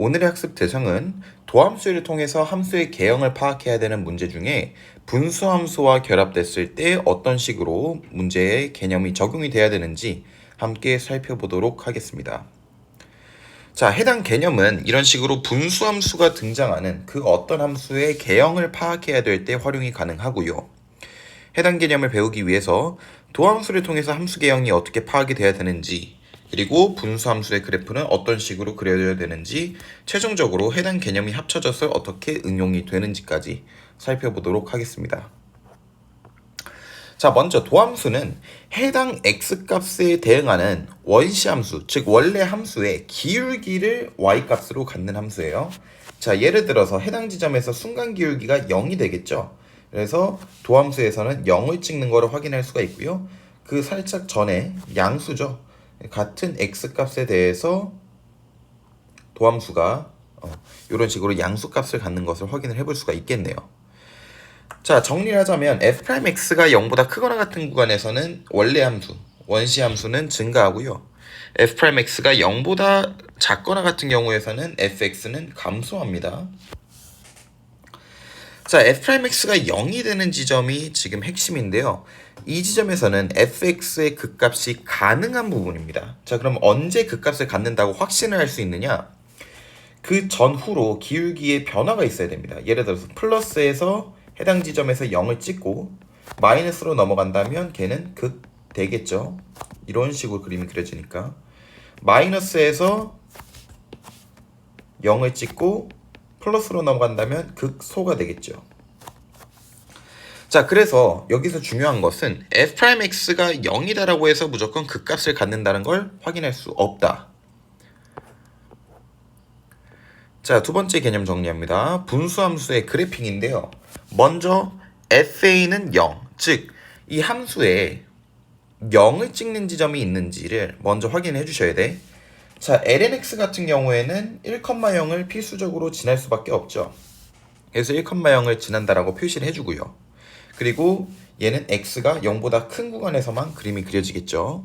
오늘의 학습 대상은 도함수를 통해서 함수의 개형을 파악해야 되는 문제 중에 분수함수와 결합됐을 때 어떤 식으로 문제의 개념이 적용이 돼야 되는지 함께 살펴보도록 하겠습니다. 자, 해당 개념은 이런 식으로 분수함수가 등장하는 그 어떤 함수의 개형을 파악해야 될 때 활용이 가능하고요. 해당 개념을 배우기 위해서 도함수를 통해서 함수 개형이 어떻게 파악이 돼야 되는지, 그리고 분수함수의 그래프는 어떤 식으로 그려져야 되는지, 최종적으로 해당 개념이 합쳐져서 어떻게 응용이 되는지까지 살펴보도록 하겠습니다. 자, 먼저 도함수는 해당 x값에 대응하는 원시함수, 즉 원래 함수의 기울기를 y값으로 갖는 함수예요. 자, 예를 들어서 해당 지점에서 순간 기울기가 0이 되겠죠. 그래서 도함수에서는 0을 찍는 거를 확인할 수가 있고요. 그 살짝 전에 양수죠. 같은 x값에 대해서 도함수가 이런 식으로 양수값을 갖는 것을 확인을 해볼 수가 있겠네요. 자, 정리를 하자면 f'x가 0보다 크거나 같은 구간에서는 원래 함수, 원시 함수는 증가하고요. f'x가 0보다 작거나 같은 경우에서는 fx는 감소합니다. 자, f'x가 0이 되는 지점이 지금 핵심인데요. 이 지점에서는 fx의 극값이 가능한 부분입니다. 자, 그럼 언제 극값을 갖는다고 확신을 할 수 있느냐? 그 전후로 기울기의 변화가 있어야 됩니다. 예를 들어서 플러스에서 해당 지점에서 0을 찍고 마이너스로 넘어간다면 걔는 극 되겠죠. 이런 식으로 그림이 그려지니까 마이너스에서 0을 찍고 플러스로 넘어간다면 극소가 되겠죠. 자, 그래서 여기서 중요한 것은 f'x가 0이다라고 해서 무조건 극값을 갖는다는 걸 확인할 수 없다. 자, 두 번째 개념 정리합니다. 분수함수의 그래핑인데요. 먼저 fa는 0, 즉 이 함수에 0을 찍는 지점이 있는지를 먼저 확인해 주셔야 돼. 자, lnx 같은 경우에는 1,0을 필수적으로 지날 수밖에 없죠. 그래서 1,0을 지난다라고 표시를 해주고요. 그리고 얘는 x가 0보다 큰 구간에서만 그림이 그려지겠죠.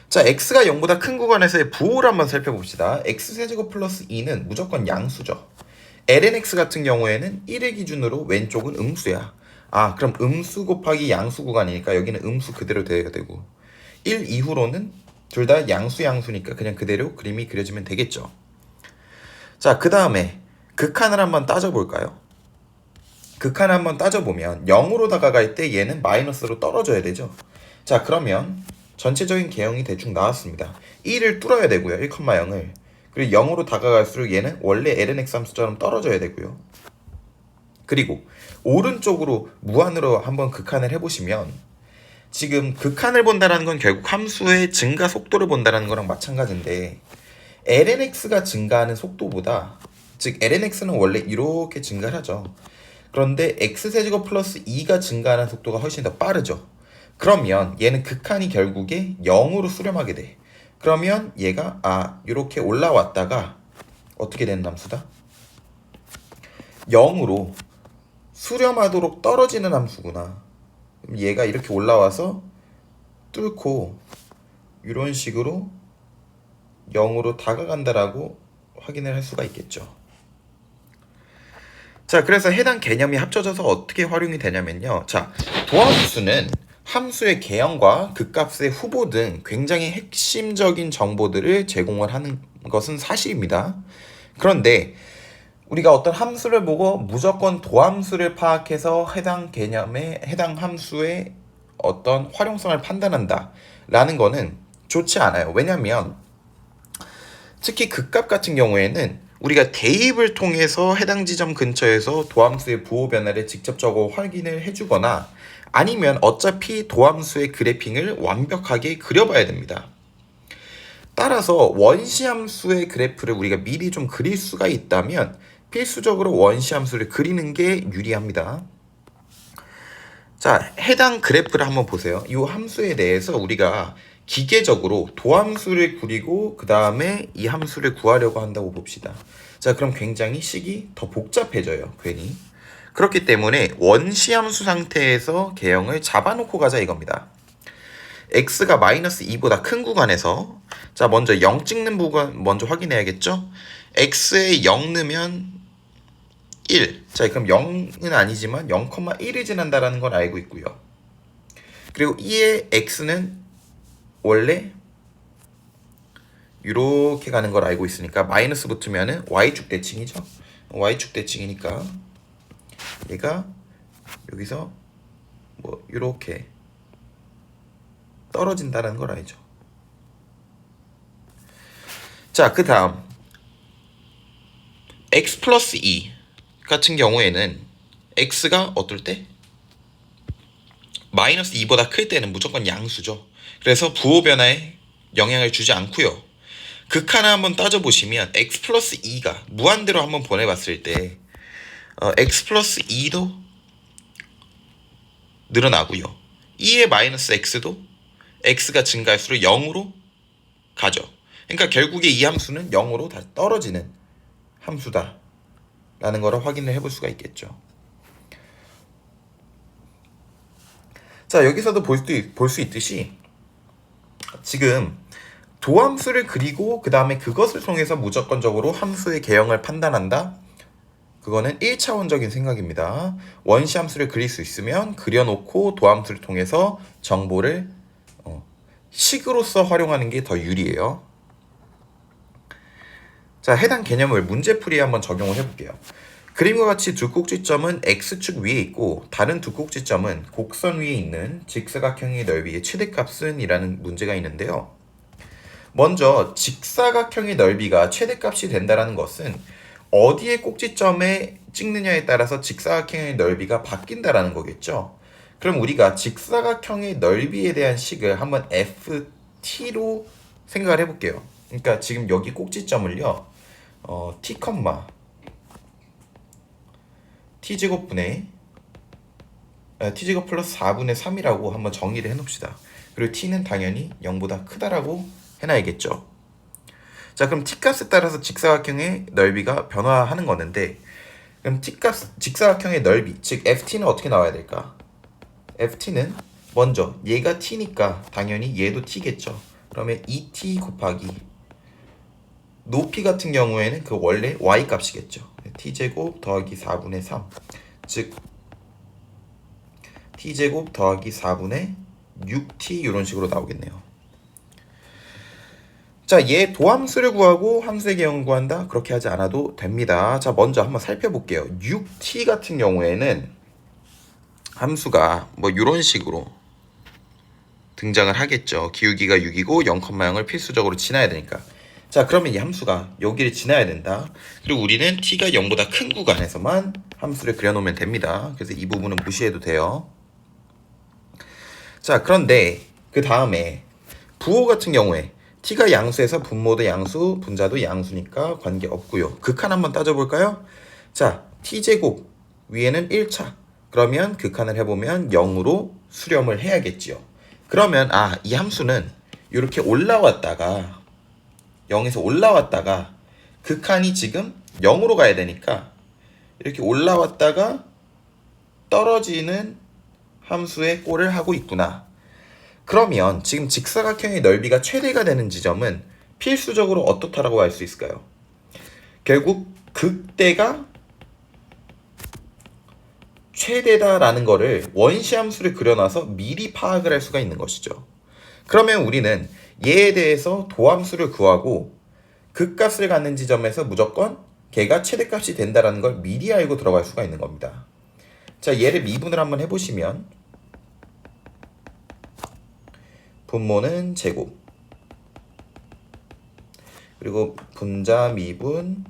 자, x가 0보다 큰 구간에서의 부호를 한번 살펴봅시다. x세제곱 플러스 2는 무조건 양수죠. lnx 같은 경우에는 1을 기준으로 왼쪽은 음수야. 아, 그럼 음수 곱하기 양수 구간이니까 여기는 음수 그대로 돼야 되고 1 이후로는 둘 다 양수니까 그냥 그대로 그림이 그려지면 되겠죠. 자, 그 다음에 극한을 한번 따져볼까요? 극한을 한번 따져보면 0으로 다가갈 때 얘는 마이너스로 떨어져야 되죠. 자, 그러면 전체적인 개형이 대충 나왔습니다. 1을 뚫어야 되고요. 1,0을. 그리고 0으로 다가갈수록 얘는 원래 lnx 함수처럼 떨어져야 되고요. 그리고 오른쪽으로 무한으로 한번 극한을 해보시면 지금 극한을 본다는 건 결국 함수의 증가 속도를 본다는 거랑 마찬가지인데 lnx가 증가하는 속도보다, 즉 lnx는 원래 이렇게 증가를 하죠. 그런데 x세제곱 플러스 2가 증가하는 속도가 훨씬 더 빠르죠. 그러면 얘는 극한이 결국에 0으로 수렴하게 돼. 그러면 얘가 이렇게 올라왔다가 어떻게 되는 함수다? 0으로 수렴하도록 떨어지는 함수구나. 그럼 얘가 이렇게 올라와서 뚫고 이런 식으로 0으로 다가간다라고 확인을 할 수가 있겠죠. 자, 그래서 해당 개념이 합쳐져서 어떻게 활용이 되냐면요. 자, 도함수는 함수의 개형과 극값의 후보 등 굉장히 핵심적인 정보들을 제공을 하는 것은 사실입니다. 그런데 우리가 어떤 함수를 보고 무조건 도함수를 파악해서 해당 개념의 해당 함수의 어떤 활용성을 판단한다 라는 거는 좋지 않아요. 왜냐면 특히 극값 같은 경우에는 우리가 대입을 통해서 해당 지점 근처에서 도함수의 부호 변화를 직접적으로 확인을 해주거나 아니면 어차피 도함수의 그래핑을 완벽하게 그려봐야 됩니다. 따라서 원시함수의 그래프를 우리가 미리 좀 그릴 수가 있다면 필수적으로 원시함수를 그리는 게 유리합니다. 자, 해당 그래프를 한번 보세요. 이 함수에 대해서 우리가 기계적으로 도함수를 그리고 그 다음에 이 함수를 구하려고 한다고 봅시다. 자, 그럼 굉장히 식이 더 복잡해져요. 괜히. 그렇기 때문에 원시함수 상태에서 개형을 잡아놓고 가자 이겁니다. x가 마이너스 2보다 큰 구간에서 자 먼저 0 찍는 부분 먼저 확인해야겠죠? x에 0 넣으면 1. 자 그럼 0은 아니지만 0,1이 지난다라는 걸 알고 있고요. 그리고 2의 x는 원래 이렇게 가는 걸 알고 있으니까 마이너스 붙으면은 y축 대칭이죠. y축 대칭이니까 얘가 여기서 뭐 이렇게 떨어진다는 걸 알죠. 자, 그 다음 x 플러스 2 같은 경우에는 x가 어떨 때? 마이너스 2보다 클 때는 무조건 양수죠. 그래서 부호 변화에 영향을 주지 않고요. 극한을 한번 따져보시면 x 플러스 2가 무한대로 한번 보내봤을 때 x 플러스 2도 늘어나고요. 2의 마이너스 x도 x가 증가할수록 0으로 가죠. 그러니까 결국에 이 함수는 0으로 다 떨어지는 함수다 라는 거를 확인을 해볼 수가 있겠죠. 자 여기서도 볼 수 있듯이 지금 도함수를 그리고 그 다음에 그것을 통해서 무조건적으로 함수의 개형을 판단한다. 그거는 1차원적인 생각입니다. 원시 함수를 그릴 수 있으면 그려놓고 도함수를 통해서 정보를 식으로서 활용하는 게 더 유리해요. 자 해당 개념을 문제풀이에 한번 적용을 해볼게요. 그림과 같이 두 꼭지점은 x축 위에 있고 다른 두 꼭지점은 곡선 위에 있는 직사각형의 넓이의 최대값은 이라는 문제가 있는데요. 먼저 직사각형의 넓이가 최대값이 된다는 것은 어디에 꼭지점에 찍느냐에 따라서 직사각형의 넓이가 바뀐다라는 거겠죠. 그럼 우리가 직사각형의 넓이에 대한 식을 한번 ft로 생각을 해볼게요. 그러니까 지금 여기 꼭지점을요 t, t제곱분의 t제곱 플러스 4분의 3이라고 한번 정의를 해놓읍시다. 그리고 t는 당연히 0보다 크다라고 해놔야겠죠. 자 그럼 t값에 따라서 직사각형의 넓이가 변화하는 거는데 그럼 t값 직사각형의 넓이 즉 ft는 어떻게 나와야 될까? ft는 먼저 얘가 t니까 당연히 얘도 t겠죠. 그러면 2t 곱하기 높이 같은 경우에는 그 원래 y 값이겠죠. t제곱 더하기 4분의 3 즉 t제곱 더하기 4분의 6t 이런 식으로 나오겠네요. 자, 얘 도함수를 구하고 함수의 개형을 구한다? 그렇게 하지 않아도 됩니다. 자, 먼저 한번 살펴볼게요. 6t 같은 경우에는 함수가 뭐 이런 식으로 등장을 하겠죠. 기울기가 6이고 0,0을 필수적으로 지나야 되니까. 자, 그러면 이 함수가 여기를 지나야 된다. 그리고 우리는 t가 0보다 큰 구간에서만 함수를 그려놓으면 됩니다. 그래서 이 부분은 무시해도 돼요. 자, 그런데 그 다음에 부호 같은 경우에 t가 양수에서 분모도 양수, 분자도 양수니까 관계없고요. 극한 한번 따져볼까요? 자, t제곱 위에는 1차. 그러면 극한을 해보면 0으로 수렴을 해야겠지요. 그러면 이 함수는 이렇게 올라왔다가 0에서 올라왔다가 극한이 지금 0으로 가야 되니까 이렇게 올라왔다가 떨어지는 함수의 꼴을 하고 있구나. 그러면 지금 직사각형의 넓이가 최대가 되는 지점은 필수적으로 어떻다라고 할 수 있을까요? 결국 극대가 최대다라는 거를 원시 함수를 그려놔서 미리 파악을 할 수가 있는 것이죠. 그러면 우리는 얘에 대해서 도함수를 구하고 극값을 갖는 지점에서 무조건 걔가 최대값이 된다라는 걸 미리 알고 들어갈 수가 있는 겁니다. 자, 얘를 미분을 한번 해보시면 분모는 제곱 그리고 분자 미분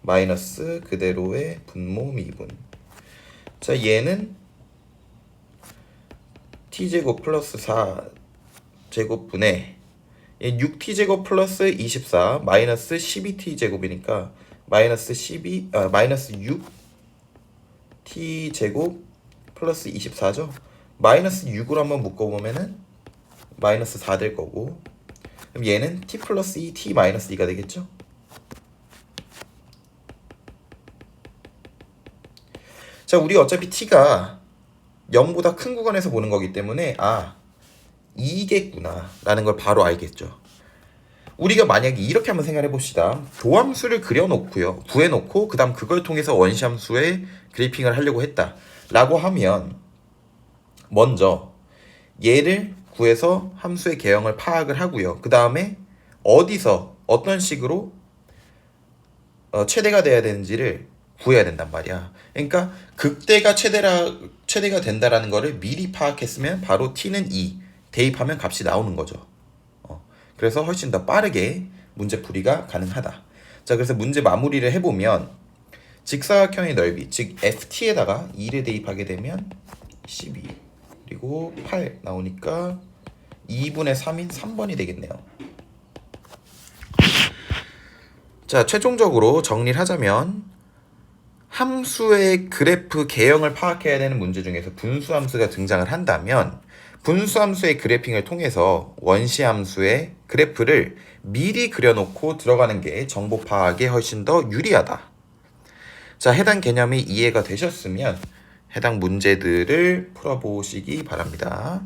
마이너스 그대로의 분모 미분. 자, 얘는 t제곱 플러스 4제곱분의 6t제곱 플러스 24 마이너스 12t제곱이니까 마이너스 6t제곱 플러스 24죠. 마이너스 6으로 한번 묶어보면은 마이너스 4 될 거고, 그럼 얘는 t 플러스 2, t 마이너스 2가 되겠죠. 자, 우리 어차피 t가 0보다 큰 구간에서 보는 거기 때문에 2겠구나 라는 걸 바로 알겠죠. 우리가 만약에 이렇게 한번 생각해 봅시다. 도함수를 그려놓고요, 구해놓고 그 다음 그걸 통해서 원시함수의 그래핑을 하려고 했다 라고 하면, 먼저 얘를 구해서 함수의 개형을 파악을 하고요, 그 다음에 어디서 어떤 식으로 최대가 돼야 되는지를 구해야 된단 말이야. 그러니까 극대가 최대가 된다라는 거를 미리 파악했으면 바로 t는 2 대입하면 값이 나오는 거죠. 그래서 훨씬 더 빠르게 문제 풀이가 가능하다. 자, 그래서 문제 마무리를 해보면, 직사각형의 넓이, 즉 ft에다가 2를 대입하게 되면 12 그리고 8 나오니까 2분의 3인 3번이 되겠네요. 자, 최종적으로 정리를 하자면, 함수의 그래프 개형을 파악해야 되는 문제 중에서 분수함수가 등장을 한다면, 분수함수의 그래핑을 통해서 원시함수의 그래프를 미리 그려놓고 들어가는 게 정보 파악에 훨씬 더 유리하다. 자, 해당 개념이 이해가 되셨으면 해당 문제들을 풀어보시기 바랍니다.